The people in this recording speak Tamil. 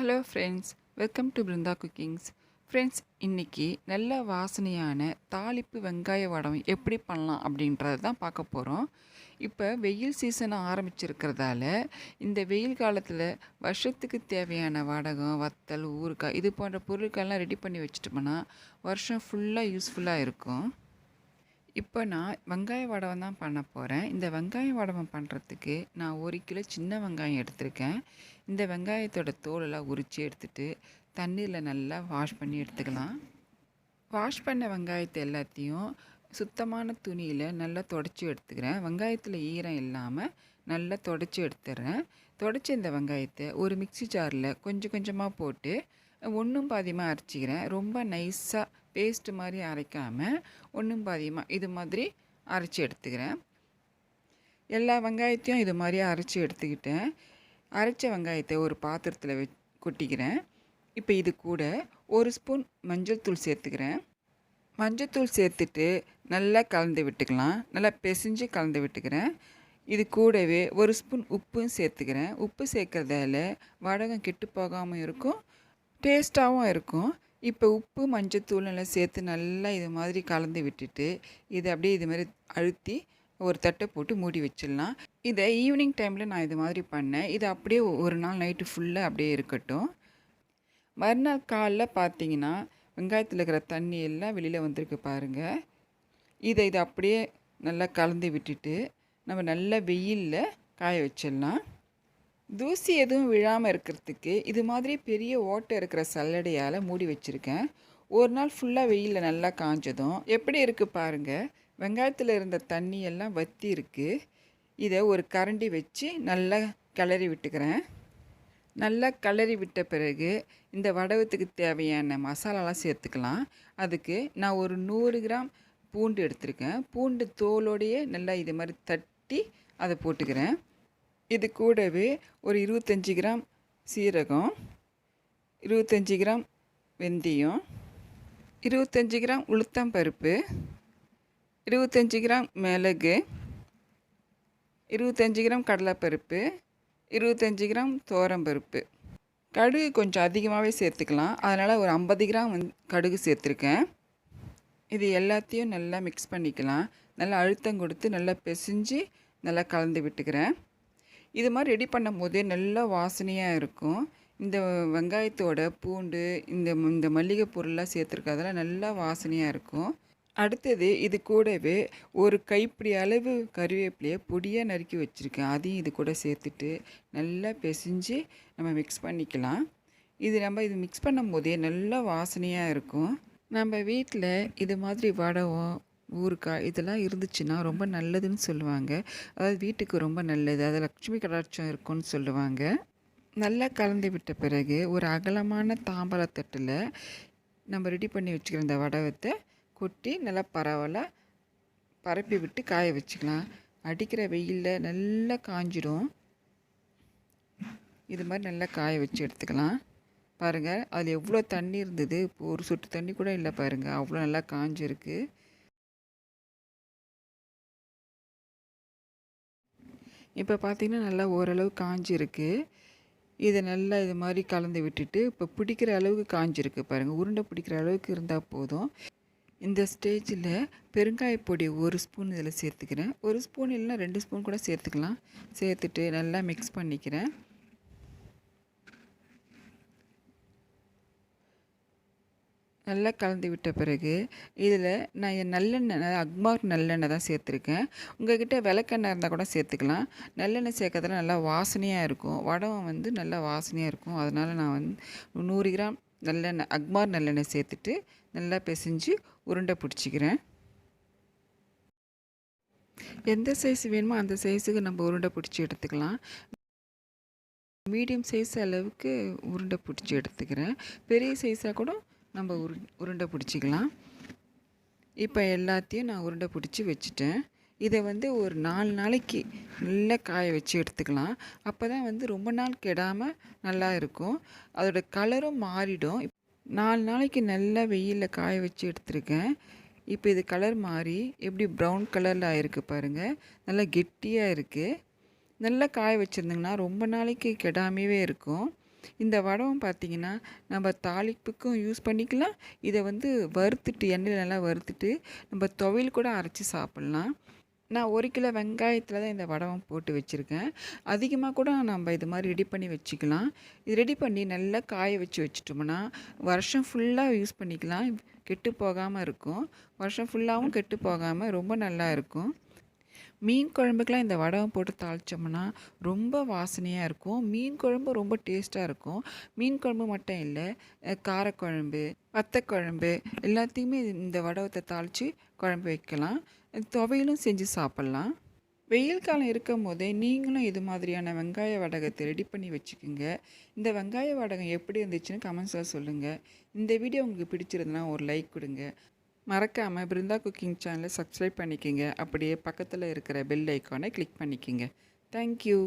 Hello friends, welcome to Brinda cookings. Friends, இன்றைக்கி நல்ல வாசனையான தாளிப்பு வெங்காய வடகம் எப்படி பண்ணலாம் அப்படின்றத தான் பார்க்க போகிறோம். இப்போ வெயில் சீசன் ஆரம்பிச்சிருக்கிறதால இந்த வெயில் காலத்தில் வருஷத்துக்கு தேவையான வடகம், வத்தல், ஊறுகாய் இது போன்ற பொருட்கள்லாம் ரெடி பண்ணி வச்சுட்டோம்னா வருஷம் ஃபுல்லாக யூஸ்ஃபுல்லாக இருக்கும். இப்போ நான் வெங்காய வடகம் தான் பண்ண போகிறேன். இந்த வெங்காய வடகம் பண்ணுறதுக்கு நான் 1 கிலோ சின்ன வெங்காயம் எடுத்திருக்கேன். இந்த வெங்காயத்தோட தோலெல்லாம் உரித்து எடுத்துட்டு தண்ணீரில் நல்லா வாஷ் பண்ணி எடுத்துக்கலாம். வாஷ் பண்ண வெங்காயத்தை எல்லாத்தையும் சுத்தமான துணியில் நல்லா தொடச்சி எடுத்துக்கிறேன். வெங்காயத்தில் ஈரம் இல்லாமல் நல்லா தொடச்சி எடுத்துடுறேன். தொடச்சி இந்த வெங்காயத்தை ஒரு மிக்ஸி ஜாரில் கொஞ்சம் கொஞ்சமாக போட்டு ஒன்றும் பாதியமாக அரைச்சிக்கிறேன். ரொம்ப நைஸாக பேஸ்ட்டு மாதிரி அரைக்காமல் ஒன்றும் பாதியமாக இது மாதிரி அரைச்சி எடுத்துக்கிறேன். எல்லா வெங்காயத்தையும் இது மாதிரி அரைச்சி எடுத்துக்கிட்டேன். அரைச்ச வெங்காயத்தை ஒரு பாத்திரத்தில் கொட்டிக்கிறேன். இப்போ இது கூட 1 ஸ்பூன் மஞ்சள் தூள் சேர்த்துக்கிறேன். மஞ்சள் தூள் சேர்த்துட்டு நல்லா கலந்து விட்டுக்கலாம். நல்லா பிசைஞ்சு கலந்து விட்டுக்கிறேன். இது கூடவே 1 ஸ்பூன் உப்பும் சேர்த்துக்கிறேன். உப்பு சேர்க்கறதால வடகம் கெட்டு போகாமல் இருக்கும், டேஸ்ட்டாகவும் இருக்கும். இப்போ உப்பு மஞ்சத்தூள் நல்லா சேர்த்து நல்லா இது மாதிரி கலந்து விட்டுட்டு இதை அப்படியே இது மாதிரி அழுத்தி ஒரு தட்டை போட்டு மூடி வச்சிடலாம். இதை ஈவினிங் டைமில் நான் இது மாதிரி பண்ணேன். இது அப்படியே ஒரு நாள் நைட்டு ஃபுல்லாக அப்படியே இருக்கட்டும். மறுநாள் காலைல பார்த்தீங்கன்னா வெங்காயத்தில் இருக்கிற தண்ணி எல்லாம் வெளியில் வந்திருக்கு பாருங்கள். இதை அப்படியே நல்லா கலந்து விட்டுட்டு நம்ம நல்லா வெயிலில் காய வச்சிடலாம். தூசி எதுவும் விழாமல் இருக்கிறதுக்கு இது மாதிரி பெரிய ஓட்டை இருக்கிற சல்லடையால் மூடி வச்சுருக்கேன். ஒரு நாள் ஃபுல்லாக வெயிலில் நல்லா காஞ்சதும் எப்படி இருக்குது பாருங்கள். வெங்காயத்தில் இருந்த தண்ணி எல்லாம் வற்றி இருக்குது. இதை ஒரு கரண்டி வச்சு நல்லா கிளறி விட்டுக்கிறேன். நல்லா கிளறி விட்ட பிறகு இந்த வடகத்துக்கு தேவையான மசாலாலாம் சேர்த்துக்கலாம். அதுக்கு நான் ஒரு 100 கிராம் பூண்டு எடுத்திருக்கேன். பூண்டு தோலோடையே நல்லா இது மாதிரி தட்டி அதை போட்டுக்கிறேன். இது கூடவே ஒரு 25 கிராம் சீரகம், 25 கிராம் வெந்தயம், 25 கிராம் உளுத்தம்பருப்பு, 25 கிராம் மிளகு, 25 கிராம் கடலைப்பருப்பு, 25 கிராம் துவரம்பருப்பு. கடுகு கொஞ்சம் அதிகமாகவே சேர்த்துக்கலாம். அதனால் ஒரு 50 கிராம் கடுகு சேர்த்துருக்கேன். இது எல்லாத்தையும் நல்லா மிக்ஸ் பண்ணிக்கலாம். நல்லா அழுத்தம் கொடுத்து நல்லா பிசைஞ்சு நல்லா கலந்து விட்டுக்கிறேன். இது மாதிரி ரெடி பண்ணும் போதே நல்லா வாசனையாக இருக்கும். இந்த வெங்காயத்தோட பூண்டு இந்த மல்லிகை பொருள்லாம் சேர்த்துருக்கிறதெல்லாம் நல்லா வாசனையாக இருக்கும். அடுத்தது இது கூடவே ஒரு கைப்பிடி அளவு கறிவேப்பிலையை பொடியாக நறுக்கி வச்சுருக்கேன். அதையும் இது கூட சேர்த்துட்டு நல்லா பிசைஞ்சு நம்ம மிக்ஸ் பண்ணிக்கலாம். இது மிக்ஸ் பண்ணும் போதே நல்லா வாசனையாக இருக்கும். நம்ம வீட்டில் இது மாதிரி வடகம், ஊறுகாய் இதெல்லாம் இருந்துச்சுன்னா ரொம்ப நல்லதுன்னு சொல்லுவாங்க. அதாவது வீட்டுக்கு ரொம்ப நல்லது, அது லக்ஷ்மி கடாட்சம் இருக்கும்னு சொல்லுவாங்க. நல்லா கலந்து விட்ட பிறகு ஒரு அகலமான தாம்பரத்தட்டில் நம்ம ரெடி பண்ணி வச்சுக்கிற இந்த வடகத்தை கொட்டி நல்லா பரப்பி விட்டு காய வச்சுக்கலாம். அடிக்கிற வெயிலில் நல்லா காஞ்சிடும். இது மாதிரி நல்லா காய வச்சு எடுத்துக்கலாம். பாருங்கள், அதில் எவ்வளோ தண்ணி இருந்தது, இப்போ ஒரு சொட்டு தண்ணி கூட இல்லை பாருங்கள், அவ்வளோ நல்லா காஞ்சிருக்கு. இப்போ பார்த்திங்கன்னா நல்லா ஓரளவு காஞ்சிருக்கு. இதை நல்லா இது மாதிரி கலந்து விட்டுட்டு இப்போ பிடிக்கிற அளவுக்கு காஞ்சிருக்கு பாருங்கள். உருண்டை பிடிக்கிற அளவுக்கு இருந்தால் போதும். இந்த ஸ்டேஜில் பெருங்காயப்பொடி 1 ஸ்பூன் இதில் சேர்த்துக்கிறேன். 1 ஸ்பூன் இல்லைனா 2 ஸ்பூன் கூட சேர்த்துக்கலாம். சேர்த்துட்டு நல்லா மிக்ஸ் பண்ணிக்கிறேன். நல்லா கலந்து விட்ட பிறகு இதில் நான் நல்லெண்ணெய், அக்மார்க் நல்லெண்ணெய் தான் சேர்த்துருக்கேன். உங்கள்கிட்ட விளக்கெண்ணெய் இருந்தால் கூட சேர்த்துக்கலாம். நல்லெண்ணெய் சேர்க்கறதுல நல்லா வாசனையாக இருக்கும். வடகம் நல்லா வாசனையாக இருக்கும். அதனால் நான் 100 கிராம் நல்லெண்ணெய், அக்மார்க் நல்லெண்ணெய் சேர்த்துட்டு நல்லா பிசைஞ்சு உருண்டை பிடிச்சிக்கிறேன். எந்த சைஸ் வேணுமோ அந்த சைஸுக்கு நம்ம உருண்டை பிடிச்சி எடுத்துக்கலாம். மீடியம் சைஸ் அளவுக்கு உருண்டை பிடிச்சி எடுத்துக்கிறேன். பெரிய சைஸாக கூட நம்ம உருண்டை பிடிச்சிக்கலாம். இப்போ எல்லாத்தையும் நான் உருண்டை பிடிச்சி வச்சுட்டேன். இதை ஒரு 4 நாளைக்கு நல்லா காய வச்சு எடுத்துக்கலாம். அப்போ தான் ரொம்ப நாள் கெடாமல் நல்லா இருக்கும். அதோட கலரும் மாறிடும். 4 நாளைக்கு நல்லா வெயிலில் காய வச்சு எடுத்துருக்கேன். இப்போ இது கலர் மாறி எப்படி ப்ரௌன் கலரில் ஆகிருக்கு பாருங்கள். நல்லா கெட்டியாக இருக்குது. நல்லா காய வச்சுருந்திங்கன்னா ரொம்ப நாளைக்கு கெடாமையே இருக்கும். இந்த வடகம் பார்த்திங்கன்னா நம்ம தாளிப்புக்கும் யூஸ் பண்ணிக்கலாம். இதை வறுத்துட்டு எண்ணெயில் நல்லா வறுத்துட்டு நம்ம துவையல் கூட அரைச்சி சாப்பிட்லாம். நான் 1 கிலோ வெங்காயத்தில் தான் இந்த வடகம் போட்டு வச்சுருக்கேன். அதிகமாக கூட நம்ம இது மாதிரி ரெடி பண்ணி வச்சுக்கலாம். இது ரெடி பண்ணி நல்லா காய வச்சுட்டோம்னா வருஷம் ஃபுல்லாக யூஸ் பண்ணிக்கலாம். கெட்டு போகாமல் இருக்கும். வருஷம் ஃபுல்லாகவும் கெட்டு போகாமல் ரொம்ப நல்லா இருக்கும். மீன் குழம்புக்கெலாம் இந்த வடகம் போட்டு தாளித்தோம்னா ரொம்ப வாசனையாக இருக்கும். மீன் குழம்பு ரொம்ப டேஸ்ட்டாக இருக்கும். மீன் குழம்பு மட்டும் இல்லை, காரக்குழம்பு, வத்தக்குழம்பு எல்லாத்தையுமே இந்த வடகத்தை தாளித்து குழம்பு வைக்கலாம். துவையலும் செஞ்சு சாப்பிட்லாம். வெயில் காலம் இருக்கும் போதே நீங்களும் இது மாதிரியான வெங்காய வடகத்தை ரெடி பண்ணி வச்சுக்கோங்க. இந்த வெங்காய வடகம் எப்படி இருந்துச்சுன்னு கமெண்ட்ஸில் சொல்லுங்கள். இந்த வீடியோ உங்களுக்கு பிடிச்சிருந்தனா ஒரு லைக் கொடுங்க. மறக்காமல் பிருந்தா குக்கிங் சேனலை சப்ஸ்கிரைப் பண்ணிக்கோங்க. அப்படியே பக்கத்தில் இருக்கிற பெல் ஐக்கானை கிளிக் பண்ணிக்கோங்க. தேங்க்யூ.